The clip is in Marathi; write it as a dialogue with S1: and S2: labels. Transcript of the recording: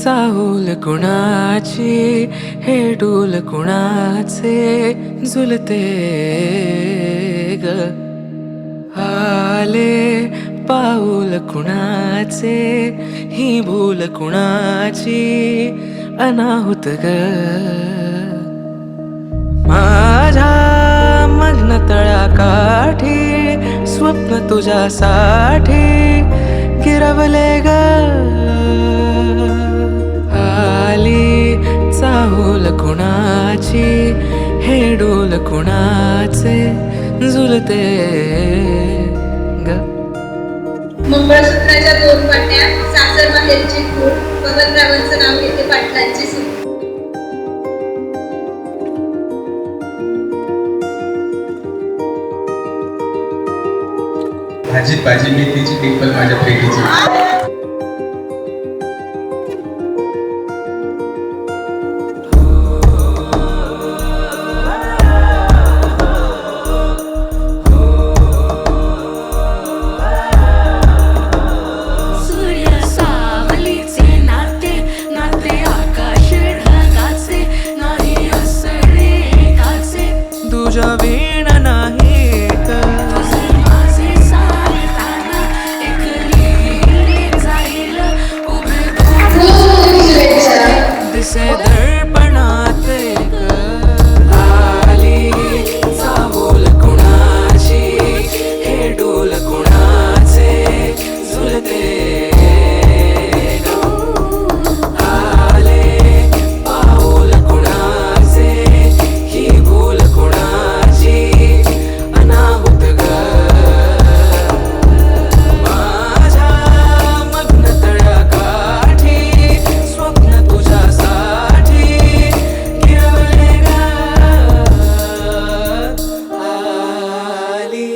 S1: चाहूल कुणाची हे डोल कुणाचे झुलते ग आले पाऊल कुणाचे ही भूल कुणाची अनाहुत ग माझ्या मग्न तळाकाठी स्वप्न तुझ्यासाठी गिरवले ग आली चाहूल कुणाची हे डोल कुणाचे झुलते ग
S2: मंगळसूत्राच्या 2 वाट्या सासर माहेरची खूण पवनरावांचं नाव घेते पाटलांची सून.
S3: भाजीत भाजी मेथीची टिंपल माझ्या प्रेमीची.
S1: तुझ्या वीण नाही का दिसे दर्पणात आली चाहूल कुणाची हे डोल कुणाचे झुलते आले पाऊल कुणाचे ही भूल कुणाची अनाहुत ग माझ्या मग्न तळाकाठी स्वप्न तुझ्यासाठी गिरवले ग आली